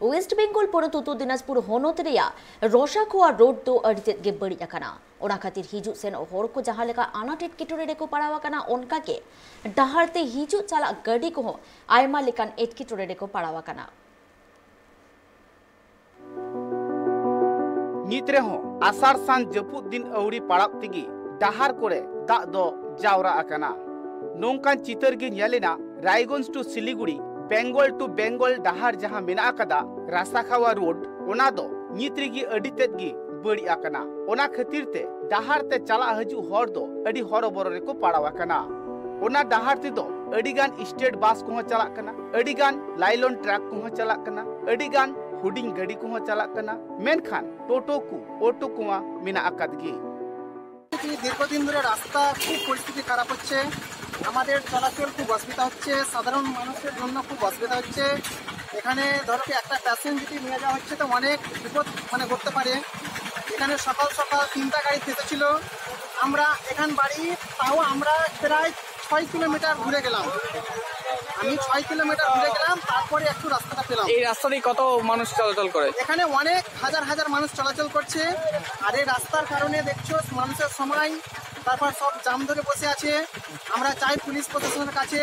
Waste Bengal पोनत Uttar Dinajpur होनत रेया रोशाखोआ road दो अड़ितेद गे बड़ी अकना ओना खातिर हिजु सेन होर को जहां लेका आनाट एटकेटोरे रेको पड़ावा कना ओनका के डहारते हिजु चला गाड़ी को आयमा लेकान एटकेटोरे रेको पड़ावा कना नित्रे हो आषाढ़ सान जपुद दिन अवड़ी पड़ाव तिगी डहार कोरे दाग दो जावरा अकना नोंकान चितर गे नेलेना रायगंज टू सिलीगुड़ी बेंगल टू बेंगल डहार जहां मेना अकदा रासाखावा रोड ओना दो नित्री गी अडी तेद गी बड़ी अकना ओना खातिर ते डहार ते चला हजू हर दो अडी हरबोर रेको पड़ाव अकना ओना डहार ते दो अडीगान स्टेट बस को चला कना अडीगान लाइलॉन ट्रक को चला कना अडीगान हुडिंग गाड़ी को चला कना मेनखान टोटो को ऑटो को मेना अकद गी दीर्घदिन धरे रास्ता खूब परिस्थिति खराब होच्छे আমাদের চলাচল খুব অসুবিধা হচ্ছে সাধারণ মানুষের জন্য খুব অসুবিধা হচ্ছে এখানে ধরো কি একটা প্যাসেঞ্জার যদি নিয়ে যাওয়া হচ্ছে তো অনেক বিপদ ঘটতে পারে এখানে সকাল সকাল 3টা গাড়ি ফেসেছিল আমরা এখান বাড়ি তাও আমরা প্রায় 6 কিলোমিটার ঘুরে গেলাম আমি 6 কিলোমিটার ঘুরে গেলাম তারপরে একটু রাস্তাটা পেলাম এই রাস্তাতেই কত মানুষ চলাচল করে এখানে অনেক হাজার হাজার মানুষ চলাচল করছে আর এই রাস্তার কারণে দেখছো মানুষের সময় তারপর সব জাম ধরে বসে আছে আমরা চাই পুলিশ প্রশাসনের কাছে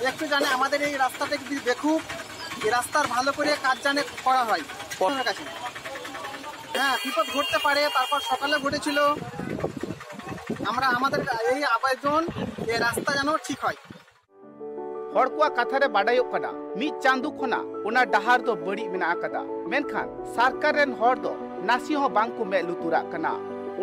একটু জানে আমাদের এই রাস্তাটা একটু দেখুক এই রাস্তার ভালো করে কাজ জানে করা হয় প্রশাসনের কাছে হ্যাঁ বিপদ ঘটতে পারে তারপর সকালে ঘটেছিল আমরা আমাদের এই আবেদন এই রাস্তা যেন ঠিক হয় हड़कुआ कथारे बाडायो कना मी चांदू खना ओना डहार दो बड़ी मेना कदा मेनखान सरकार रेन हर दो नासी हो बांको मे लुतुरा कना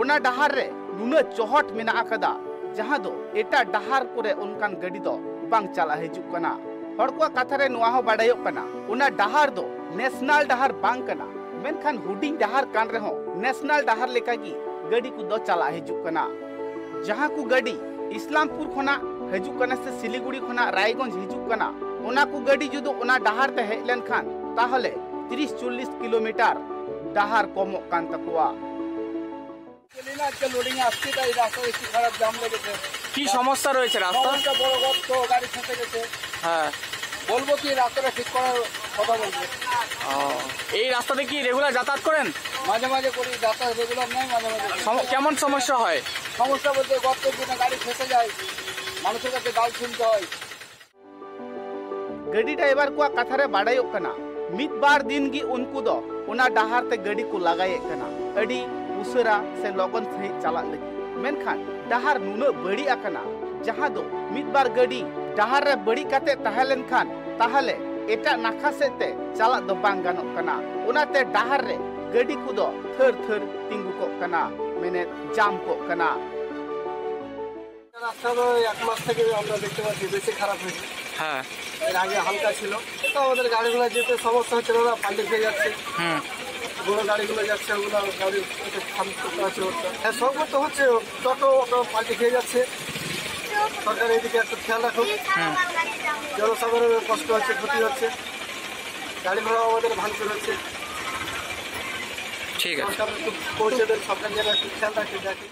ओना डहार रे नुना चोहट मेना कदा जहां दो एटा डहार कोरे उनकान गडी दो बांग चला हिजु कना हड़कुआ कथारे नुआ हो बाडायो कना ओना डहार दो नेशनल डहार बांग कना मेनखान हुडिंग डहार कान रे हो नेशनल डहार लेकागी गडी को दो चला हिजु कना जहां को गडी इस्लामपुर खना हजू कना से सिलीगुड़ी खना रायगंज हजू कना ओना को गडी जुदो ओना डहार ते हेज लेन खान ताहले 30-40 किलोमीटर डहार कमो कान तकुआ কেলিনা কে লোডিং আসছে তাই রাস্তা একটু খারাপ জাম লেগেছে কি সমস্যা রয়েছে রাস্তা বড় গর্ত গাড়ি ফেসে গেছে হ্যাঁ বলবো কি রাস্তাটা ঠিক করার কথা বলবো এই রাস্তাতে কি রেগুলার যাতায়াত করেন মাঝে মাঝে করি যাতায়াত রেগুলার নয় মাঝে মাঝে কেমন সমস্যা হয় সমস্যা বলতে গর্তের জন্য গাড়ি ফেসে যায় মানুষের কাছে গাল শুনতে হয় गडी ड्राइवर को कथारे बाडायो कना मित बार दिन गी उनको दो ओना डहार ते गडी को लगाए कना अडी उसरा से लगन सही चला लगी मेनखान डहार नुना बड़ी अकना जहां दो मित बार गडी डहार रे बड़ी कते तहलेन खान ताहले एटा नाखा से ते चला दो बांग गानो कना ओनाते डहार रे गडी को दो थर थर तिंगु को कना मेने जाम को कना রাস্তা তো এক মাস থেকে আমরা দেখতে পাচ্ছি বেশি খারাপ হয়েছে হ্যাঁ এর আগে হালকা ছিল তো আমাদের গাড়িগুলো যেতে সমস্যা হচ্ছে না পাল্টে খেয়ে যাচ্ছে বড় গাড়িগুলো যাচ্ছে ওগুলো গাড়ি করতে আছে হ্যাঁ সব করতে হচ্ছে টোটো পাল্টে খেয়ে যাচ্ছে সরকার এদিকে একটু খেয়াল রাখুন জনসাধারণের কষ্ট হচ্ছে ক্ষতি হচ্ছে গাড়ি ঘোড়া আমাদের ভাঙচুর হচ্ছে ঠিক আছে সরকার পৌঁছে দেন সরকার যেন একটু খেয়াল রাখে দেখে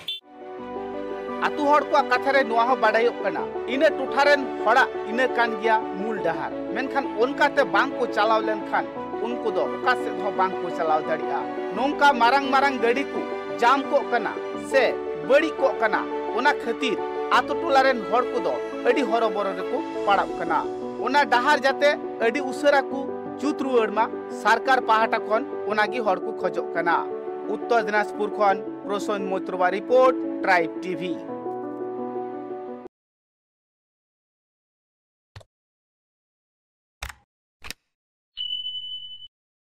आतु हड़ को कथारे नुआ हो बाडायो कना इने टुठारेन हड़ा इने कान गया मूल डहार मेनखान उनकाते बांग को चलाव लेन खान उनको दो का से हो बांग को चलाव दड़िया नोंका मारंग मारंग गड़ी को जाम को कना से बड़ी को कना ओना खातिर आतु टोलारेन हड़ को दो अडी हरबोर रेको पड़ाव कना ओना डहार जाते अडी उसरा को जुत रुवाड़मा सरकार पाहाटा खन ओनागी हड़ को खजो कना उत्तर दिनाजपुर खन प्रसन्न मोत्रवा रिपोर्ट ट्राइब टीवी।